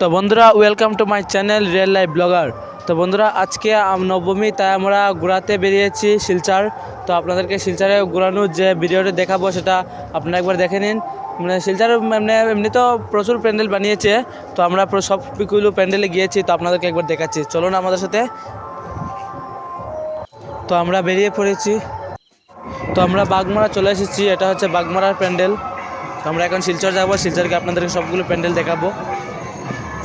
তো বন্ধুরা, welcome to my channel real life blogger. তো বন্ধুরা, আজকে নবমী, তাই আমরা ঘোরাতে বেরিয়েছি শিলচর। তো আপনাদেরকে শিলচরে ঘোরানোর যে ভিডিওটা দেখাবো সেটা আপনারা একবার দেখে নিন। মানে শিলচর এমনি তো প্রচুর প্যান্ডেল বানিয়েছে, তো আমরা সবগুলো প্যান্ডেলে গিয়েছি, তো আপনাদেরকে একবার দেখাচ্ছি, চলুন আমাদের সাথে। তো আমরা বেরিয়ে পড়েছি। তো আমরা বাগমারা চলে এসেছি, এটা হচ্ছে বাগমারার প্যান্ডেল। তো আমরা এখন শিলচর যাবো, শিলচরকে আপনাদেরকে সবগুলো প্যান্ডেল দেখাবো।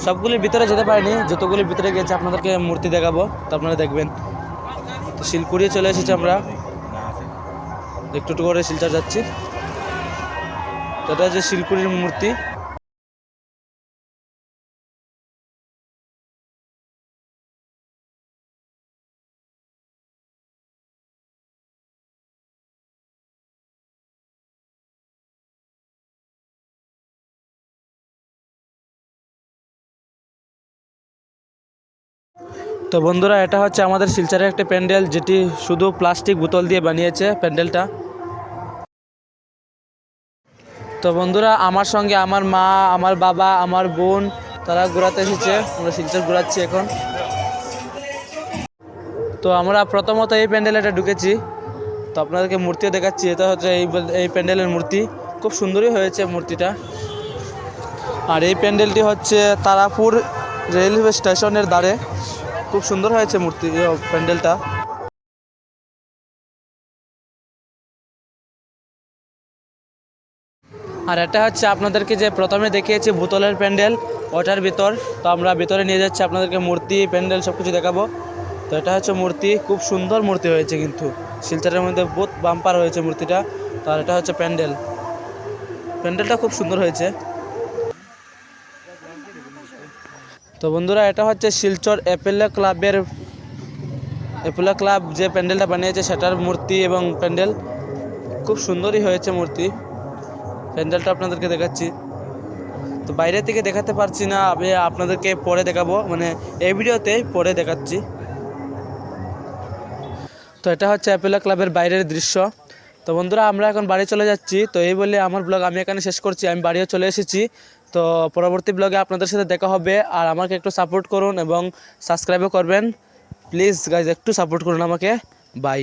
সবগুলির ভিতরে যেতে পারিনি, যতগুলি ভিতরে গেছে আপনাদেরকে মূর্তি দেখাবো, তো আপনারা দেখবেন। তো শিলপুরে চলে এসেছি আমরা, একটু একটু করে শিলচর যাচ্ছি। তো এটা হচ্ছে শিলপুরের মূর্তি। তো বন্ধুরা, এটা হচ্ছে আমাদের শিলচরের একটা প্যান্ডেল, যেটি শুধু প্লাস্টিক বোতল দিয়ে বানিয়েছে প্যান্ডেলটা। তো বন্ধুরা, আমার সঙ্গে আমার মা, আমার বাবা, আমার বোন, তারা ঘোরাতে এসেছে। আমরা শিলচর ঘোরাচ্ছি এখন। তো আমরা প্রথমত এই প্যান্ডেলটা ঢুকেছি, তো আপনাদেরকে মূর্তিও দেখাচ্ছি। এটা হচ্ছে এই প্যান্ডেলের মূর্তি, খুব সুন্দরই হয়েছে মূর্তিটা। আর এই প্যান্ডেলটি হচ্ছে তারাপুর রেলওয়ে স্টেশনের ধারে, খুব সুন্দর হয়েছে মূর্তি প্যান্ডেলটা। আর এটা হচ্ছে আপনাদেরকে যে প্রথমে দেখিয়েছি বোতলের প্যান্ডেল, ওটার ভিতর। তো আমরা ভিতরে নিয়ে যাচ্ছি, আপনাদেরকে মূর্তি, প্যান্ডেল সব কিছু দেখাবো। তো এটা হচ্ছে মূর্তি, খুব সুন্দর মূর্তি হয়েছে, কিন্তু শিলচরের মধ্যে বহুত বাম্পার হয়েছে মূর্তিটা। তো আর এটা হচ্ছে প্যান্ডেল, প্যান্ডেলটা খুব সুন্দর হয়েছে। তো বন্ধুরা, এটা হচ্ছে শিলচর অ্যাপেলো ক্লাব যে প্যান্ডেলটা বানিয়েছে সেটার মূর্তি এবং প্যান্ডেল খুব সুন্দরই হয়েছে মূর্তি। প্যান্ডেলটা আপনাদেরকে দেখাচ্ছি, তো বাইরে থেকে দেখাতে পারছি না, আমি আপনাদেরকে পরে দেখাবো, মানে এই ভিডিওতেই পরে দেখাচ্ছি। তো এটা হচ্ছে অ্যাপেলো ক্লাবের বাইরের দৃশ্য। তো বন্ধুরা, আমরা এখন বাড়ি চলে যাচ্ছি। তো এই বলে আমার ব্লগ আমি এখানে শেষ করছি, আমি বাড়িও চলে এসেছি। তো পরবর্তী ব্লগে আপনাদের সাথে দেখা হবে। আর আমাকে একটু সাপোর্ট করুন এবং সাবস্ক্রাইবও করবেন, প্লিজ গাইজ, একটু সাপোর্ট করুন আমাকে। বাই।